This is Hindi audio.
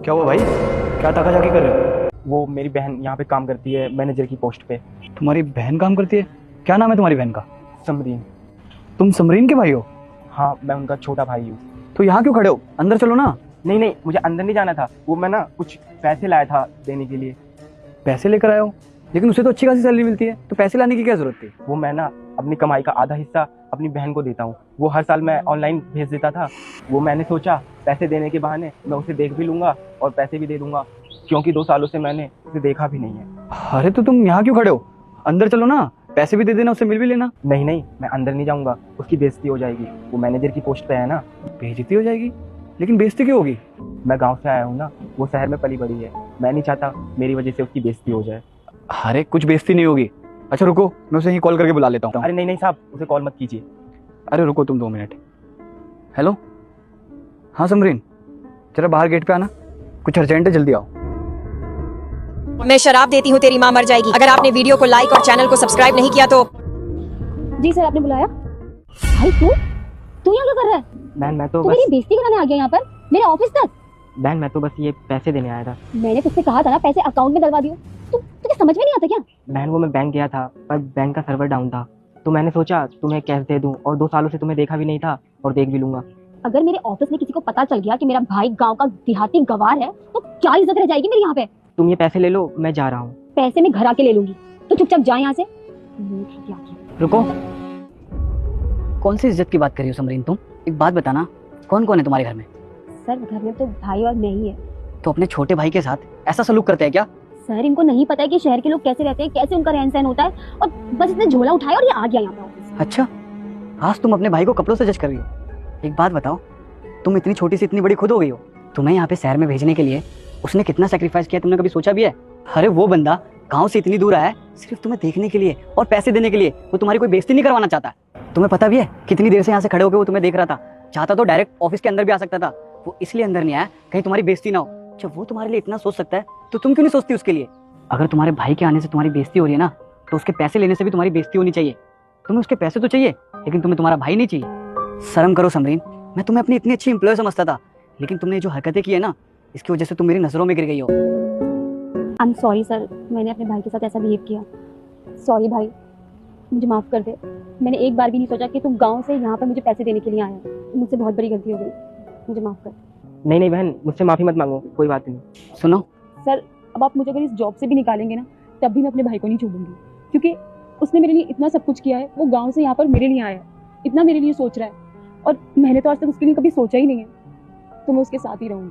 क्या हुआ भाई? क्या ताका-झाकी कर रहे हो? वो मेरी बहन यहाँ पे काम करती है मैनेजर की पोस्ट पे। तुम्हारी बहन काम करती है? क्या नाम है तुम्हारी बहन का? समरीन। तुम समरीन के भाई हो? हाँ, मैं उनका छोटा भाई हूँ। तो यहाँ क्यों खड़े हो? अंदर चलो ना। नहीं नहीं, मुझे अंदर नहीं जाना था। वो मैं ना कुछ पैसे लाया था देने के लिए। पैसे लेकर आए हो? लेकिन उसे तो अच्छी खासी सैलरी मिलती है, तो पैसे लाने की क्या जरूरत थी? वो मैं ना अपनी कमाई का आधा हिस्सा अपनी बहन को देता हूँ। वो हर साल मैं ऑनलाइन भेज देता था। वो मैंने सोचा पैसे देने के बहाने मैं उसे देख भी लूँगा और पैसे भी दे दूँगा, क्योंकि 2 सालों से मैंने उसे देखा भी नहीं है। अरे तो तुम यहाँ क्यों खड़े हो? अंदर चलो ना, पैसे भी दे देना, उससे मिल भी लेना। नहीं नहीं, मैं अंदर नहीं जाऊँगा, उसकी बेइज्जती हो जाएगी। वो मैनेजर की पोस्ट पे है ना। बेइज्जती हो जाएगी? लेकिन बेइज्जती क्यों होगी? मैं गाँव से आया हूँ ना, वो शहर में पली बड़ी है। मैं नहीं चाहता मेरी वजह से उसकी बेइज्जती हो जाए। अरे कुछ बेइज्जती नहीं होगी। अच्छा रुको, मैं उसे यहीं कॉल करके बुला लेता हूँ। अरे नहीं नहीं साहब, उसे कॉल मत कीजिए। अरे रुको तुम 2 मिनट। हेलो, हाँ समरीन, जरा बाहर गेट पे आना, कुछ अर्जेंट है, जल्दी आओ। मैं शराब देती हूँ तेरी माँ मर जाएगी। अगर आपने वीडियो को लाइक और चैनल को सब्सक्राइब नहीं किया तो। जी सर, आपने बुलाया? भाई तू यहाँ क्या कर रहा है? बहन मैं तो तू बस मेरी बेइज्जती कराने आ गया यहाँ पर, मेरे ऑफिस तक। बहन मैं तो बस ये पैसे देने आया था। मैंने तुझसे कहा था ना पैसे अकाउंट में डलवा दियो। तुझे समझ में नहीं आता क्या? बहन वो मैं बैंक गया था, पर बैंक का सर्वर डाउन था, तो मैंने सोचा तुम्हें कैश दे दूं, और 2 सालों से तुम्हें देखा भी नहीं था और देख भी लूंगा। अगर मेरे ऑफिस में किसी को पता चल गया कि मेरा भाई गांव का देहाती गवार है तो क्या इज्जत रह जाएगी मेरी यहाँ पे? तुम ये पैसे ले लो, मैं जा रहा हूँ। पैसे मैं घर आके ले लूंगी, तो चुपचाप जा यहाँ से। रुको, कौन सी इज्जत की बात कर रही हो समरीन तुम? एक बात बताना, कौन कौन है तुम्हारे घर में? सर घर में तो भाई और मैं ही है। तो अपने छोटे भाई के साथ ऐसा सलूक करते हैं क्या? सर इनको नहीं पता है कि शहर के लोग कैसे रहते हैं, कैसे उनका रहन सहन होता है, और बस इसने झोला उठाया और ये आ गया यहाँ पे ऑफिस। अच्छा, आज तुम अपने भाई को कपड़ों से जज कर रही हो। एक बात बताओ, तुम इतनी छोटी से इतनी बड़ी खुद हो गई हो। तुम्हें यहाँ पे शहर में भेजने के लिए उसने कितना सेक्रीफाइस किया, तुमने कभी सोचा भी है? अरे वो बंदा गाँव से इतनी दूर आया है सिर्फ तुम्हें देखने के लिए और पैसे देने के लिए। वो तुम्हारी कोई बेइज्जती नहीं करवाना चाहता। तुम्हें पता भी है कितनी देर से यहाँ से खड़े होकर वो तुम्हें देख रहा था। चाहता तो डायरेक्ट ऑफिस के अंदर भी आ सकता था, वो इसलिए अंदर नहीं आया कहीं तुम्हारी बेइज्जती ना हो। जब वो तुम्हारे लिए इतना सोच सकता है तो तुम क्यों नहीं सोचती उसके लिए? अगर तुम्हारे भाई के आने से तुम्हारी बेइज्जती हो रही है ना, तो उसके पैसे लेने से भी तुम्हारी बेइज्जती होनी चाहिए। तुम्हें उसके पैसे तो चाहिए, लेकिन तुम्हें तुम्हारा भाई नहीं चाहिए। शर्म करो समरीन, मैं तुम्हें अपनी इतनी अच्छी एम्प्लॉय समझता था, लेकिन तुमने जो हरकतें की है ना, इसकी वजह से तुम मेरी नजरों में गिर गई हो। आई एम सॉरी सर, मैंने अपने भाई के साथ ऐसा बिहेव किया। सॉरी भाई, मुझे माफ़ कर दे। मैंने एक बार भी नहीं सोचा कि तुम गांव से यहाँ पर मुझे पैसे देने के लिए आया है। मुझसे बहुत बड़ी गलती हो गई, मुझे माफ़ कर। नहीं नहीं बहन, मुझसे माफ़ी मत मांगो, कोई बात नहीं। सुनो सर, अब आप मुझे अगर इस जॉब से भी निकालेंगे ना, तब भी मैं अपने भाई को नहीं छोड़ूंगी, क्योंकि उसने मेरे लिए इतना सब कुछ किया है। वो गाँव से यहाँ पर मेरे लिए आया है, इतना मेरे लिए सोच रहा है, और मैंने तो आज तक उसके लिए कभी सोचा ही नहीं है। तो मैं उसके साथ ही रहूँगी।